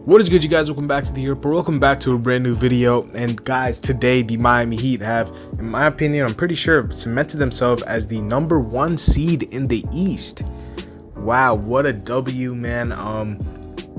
What is good, you guys? Welcome back to the Report. Welcome back to a brand new video. And guys, today the Miami Heat have, in my opinion, I'm pretty sure, cemented themselves as the #1 seed in the East. Wow, what a W, man.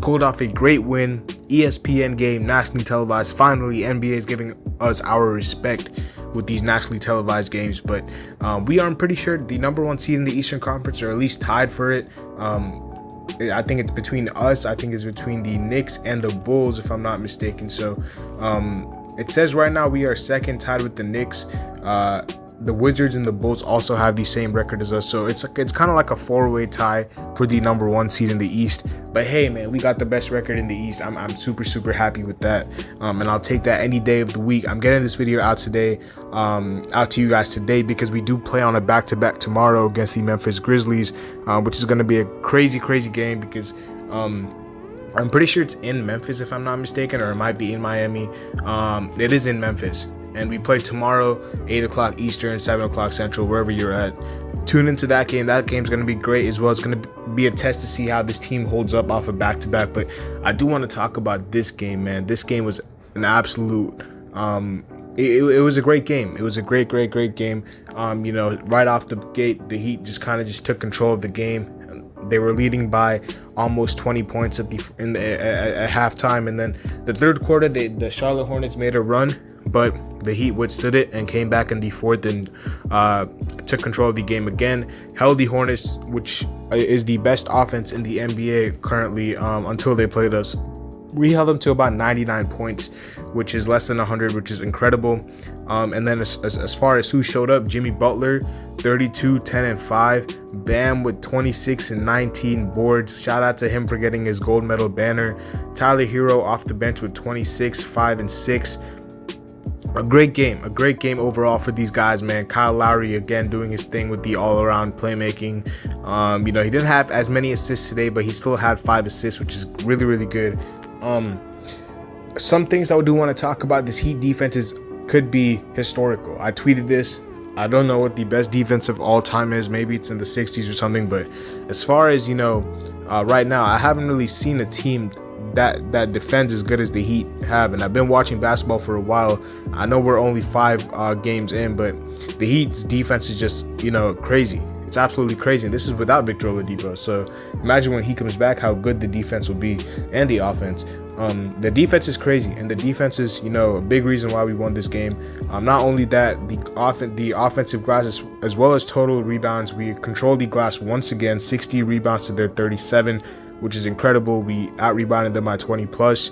Pulled off a great win. ESPN game, nationally televised. Finally, NBA is giving us our respect with these nationally televised games. But we are, I'm pretty sure, the #1 seed in the Eastern Conference, or at least tied for it. I think it's between us. I think it's between the Knicks and the Bulls, if I'm not mistaken. So it says right now we are second, tied with the Knicks. The Wizards and the Bulls also have the same record as us. So it's kind of like a four-way tie for the #1 seed in the East. But hey, man, we got the best record in the East. I'm super happy with that. And I'll take that any day of the week. I'm getting this video out today, out to you guys today, because we do play on a back-to-back tomorrow against the Memphis Grizzlies, which is going to be a crazy game because I'm pretty sure it's in Memphis, if I'm not mistaken, or it might be in Miami. It is in Memphis. And we play tomorrow, 8 o'clock Eastern, 7 o'clock Central, wherever you're at. Tune into that game. That game's going to be great as well. It's going to be a test to see how this team holds up off of back-to-back. But I do want to talk about this game, man. This game was an absolute... It was a great game. It was a great game. Right off the gate, the Heat just took control of the game. They were leading by almost 20 points at halftime, and then the third quarter, the Charlotte Hornets made a run, but the Heat withstood it and came back in the fourth and took control of the game again. Held the Hornets, which is the best offense in the NBA currently, until they played us. We held them to about 99 points, which is less than 100, which is incredible. And then as far as who showed up, Jimmy Butler, 32, 10, and 5. Bam with 26 and 19 boards. Shout out to him for getting his gold medal banner. Tyler Hero off the bench with 26, 5, and 6. A great game overall for these guys, man. Kyle Lowry again doing his thing with the all-around playmaking. He didn't have as many assists today, but he still had 5 assists, which is really good. Some things I do want to talk about. This Heat defense could be historical. I tweeted this. I don't know what the best defense of all time is. Maybe it's in the 60s or something. But as far as right now, I haven't really seen a team that defends as good as the Heat have. And I've been watching basketball for a while. I know we're only 5 games in, but the Heat's defense is just crazy. It's absolutely crazy. And this is without Victor Oladipo. So imagine when he comes back, how good the defense will be, and the offense. The defense is crazy, and the defense is, a big reason why we won this game. Not only that, the offensive glass as well as total rebounds. We controlled the glass once again, 60 rebounds to their 37, which is incredible. We out-rebounded them by 20 plus.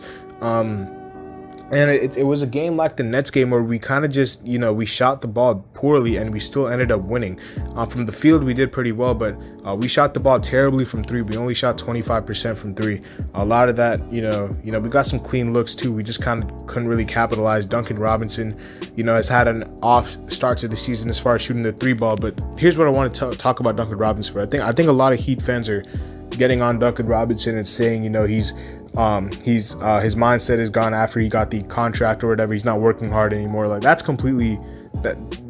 And it was a game like the Nets game where we kind of just, we shot the ball poorly and we still ended up winning. From the field, we did pretty well, but we shot the ball terribly from 3. We only shot 25% from 3. A lot of that, we got some clean looks too. We just kind of couldn't really capitalize. Duncan Robinson, has had an off start to the season as far as shooting the 3 ball. But here's what I want to talk about Duncan Robinson for. I think a lot of Heat fans are getting on Duncan Robinson and saying, his mindset is gone after he got the contract or whatever. He's not working hard anymore. Like, that's completely,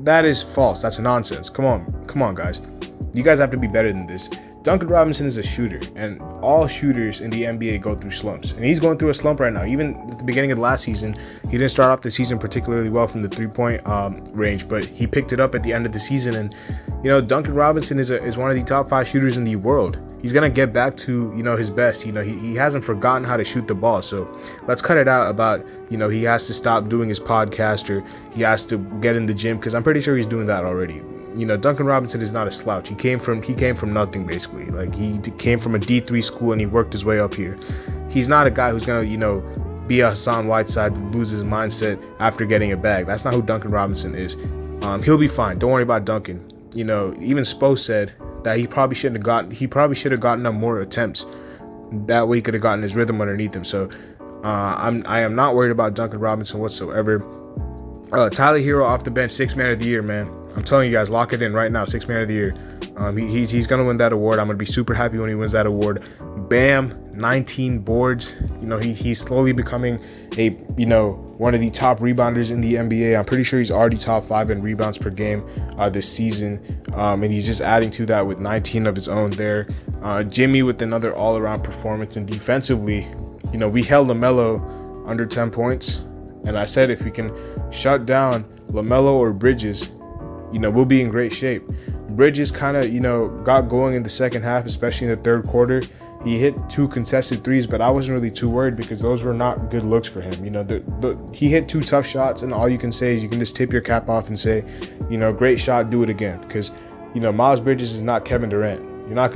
that is false. That's nonsense. Come on, guys. You guys have to be better than this. Duncan Robinson is a shooter, and all shooters in the NBA go through slumps, and he's going through a slump right now. Even at the beginning of the last season, he didn't start off the season particularly well from the 3-point range, but he picked it up at the end of the season. And Duncan Robinson is one of the top 5 shooters in the world. He's gonna get back to his best. He hasn't forgotten how to shoot the ball. So let's cut it out about he has to stop doing his podcast, or he has to get in the gym, because I'm pretty sure he's doing that already. Duncan Robinson is not a slouch. He came from nothing, basically. Like, he came from a D3 school and he worked his way up here. He's not a guy who's gonna be a Hassan Whiteside, lose his mindset after getting a bag. That's not who Duncan Robinson is. He'll be fine. Don't worry about Duncan. Even Spo said that he probably should have gotten up more attempts. That way he could have gotten his rhythm underneath him. So I am not worried about Duncan Robinson whatsoever. Tyler Hero off the bench, 6th man of the year, man. I'm telling you guys, lock it in right now. 6th man of the year. He's gonna win that award. I'm gonna be super happy when he wins that award. Bam, 19 boards. He's slowly becoming a one of the top rebounders in the NBA. I'm pretty sure he's already top 5 in rebounds per game this season, and he's just adding to that with 19 of his own there. Jimmy with another all-around performance, and defensively, we held LaMelo under 10 points. And I said if we can shut down LaMelo or Bridges, we'll be in great shape. Bridges kind of, got going in the second half, especially in the third quarter. He hit 2 contested threes, but I wasn't really too worried because those were not good looks for him. He hit 2 tough shots, and all you can say is you can just tip your cap off and say, great shot, do it again. Because, Miles Bridges is not Kevin Durant. You're not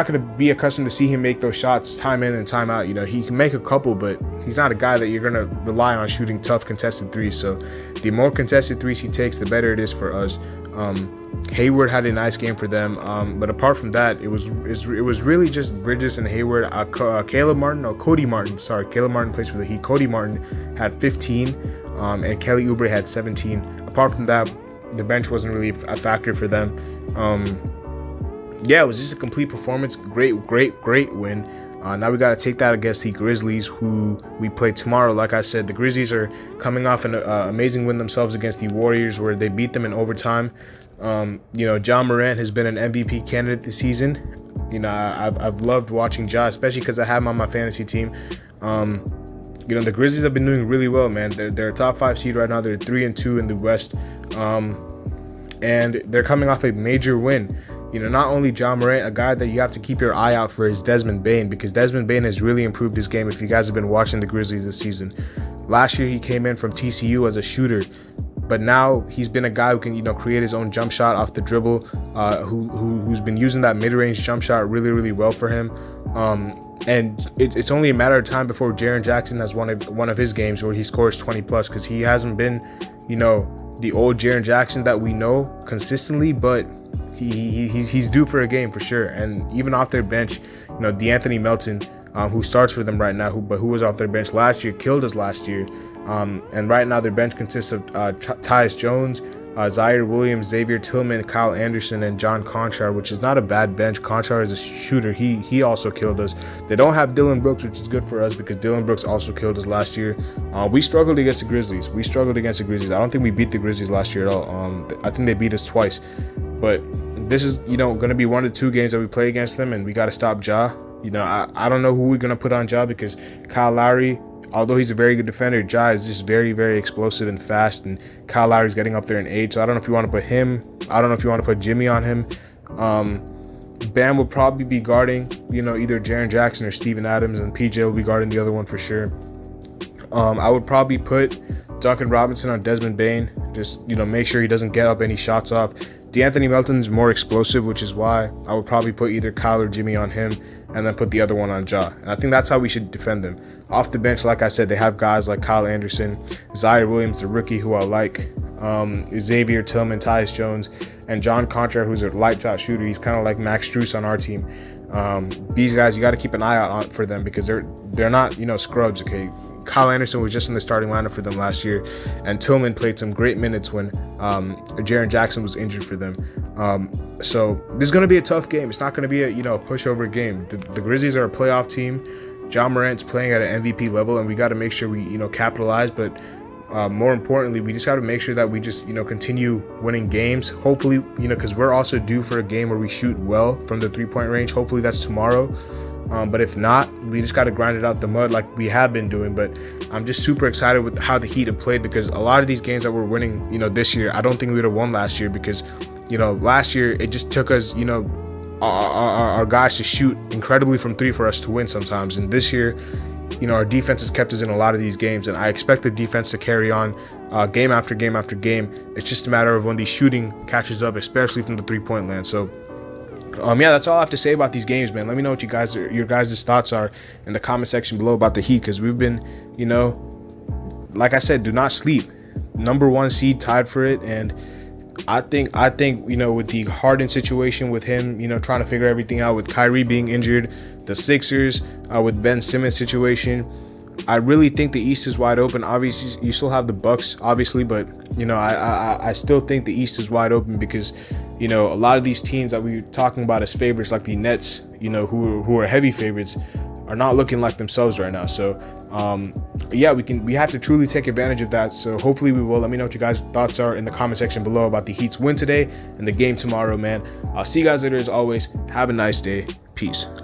gonna be accustomed to see him make those shots time in and time out. He can make a couple, but he's not a guy that you're gonna rely on shooting tough contested threes. So the more contested threes he takes, the better it is for us. Hayward had a nice game for them, but apart from that, it was really just Bridges and Hayward. Cody Martin plays for the Heat. Cody Martin had 15, and Kelly Oubre had 17. Apart from that, the bench wasn't really a factor for them. Yeah, it was just a complete performance. Great win. Now we got to take that against the Grizzlies, who we play tomorrow. Like I said, the Grizzlies are coming off an amazing win themselves against the Warriors, where they beat them in overtime. Ja Morant has been an MVP candidate this season. I've loved watching Ja, especially because I have him on my fantasy team. The Grizzlies have been doing really well, man. They're a top 5 seed right now. They're 3-2 in the West, and they're coming off a major win. Not only Ja Morant, a guy that you have to keep your eye out for is Desmond Bane, because Desmond Bane has really improved his game if you guys have been watching the Grizzlies this season. Last year, he came in from TCU as a shooter, but now he's been a guy who can, create his own jump shot off the dribble, who's been using that mid-range jump shot really, really well for him. And it's only a matter of time before Jaren Jackson has one of his games where he scores 20 plus, because he hasn't been, the old Jaren Jackson that we know consistently, but he's due for a game for sure. And even off their bench, DeAnthony Melton, who starts for them right now, who was off their bench last year, killed us last year. And right now their bench consists of Tyus Jones, Zaire Williams, Xavier Tillman, Kyle Anderson, and John Conchar, which is not a bad bench. Conchar is a shooter. He also killed us. They don't have Dylan Brooks, which is good for us because Dylan Brooks also killed us last year. We struggled against the Grizzlies. I don't think we beat the Grizzlies last year at all. I think they beat us twice. But this is, going to be one of the 2 games that we play against them, and we got to stop Ja. I don't know who we're going to put on Ja, because Kyle Lowry, although he's a very good defender, Ja is just very, very explosive and fast, and Kyle Lowry's getting up there in age. So I don't know if you want to put him. I don't know if you want to put Jimmy on him. Bam will probably be guarding, either Jaren Jackson or Steven Adams, and PJ will be guarding the other one for sure. I would probably put Duncan Robinson on Desmond Bane. Just, make sure he doesn't get up any shots off. DeAnthony Melton's more explosive, which is why I would probably put either Kyle or Jimmy on him and then put the other one on Ja. And I think that's how we should defend them. Off the bench, like I said, they have guys like Kyle Anderson, Zaire Williams, the rookie, who I like, Xavier Tillman, Tyus Jones, and John Conchar, who's a lights-out shooter. He's kind of like Max Strus on our team. These guys, you got to keep an eye out for them because they're not, scrubs, okay? Kyle Anderson was just in the starting lineup for them last year, and Tillman played some great minutes when Jaren Jackson was injured for them. So this is going to be a tough game. It's not going to be a pushover game. The Grizzlies are a playoff team. Ja Morant's playing at an MVP level, and we got to make sure we capitalize. But more importantly, we just got to make sure that we just continue winning games. Hopefully, because we're also due for a game where we shoot well from the 3-point range. Hopefully that's tomorrow. But if not, we just got to grind it out the mud like we have been doing. But I'm just super excited with how the Heat have played, because a lot of these games that we're winning, this year, I don't think we would have won last year, because, last year it just took us, our guys to shoot incredibly from 3 for us to win sometimes. And this year, our defense has kept us in a lot of these games, and I expect the defense to carry on game after game after game. It's just a matter of when the shooting catches up, especially from the 3-point land. So yeah, that's all I have to say about these games, man. Let me know what your guys' thoughts are in the comment section below about the Heat, because we've been, like I said, do not sleep. Number 1 seed, tied for it, and I think with the Harden situation, with him, trying to figure everything out, with Kyrie being injured, the Sixers with Ben Simmons situation, I really think the East is wide open. Obviously, you still have the Bucks, obviously, but I still think the East is wide open, because a lot of these teams that we're talking about as favorites, like the Nets, who are heavy favorites, are not looking like themselves right now. So yeah, we have to truly take advantage of that. So hopefully we will. Let me know what you guys' thoughts are in the comment section below about the Heat's win today and the game tomorrow, man. I'll see you guys later. As always, have a nice day. Peace. Peace.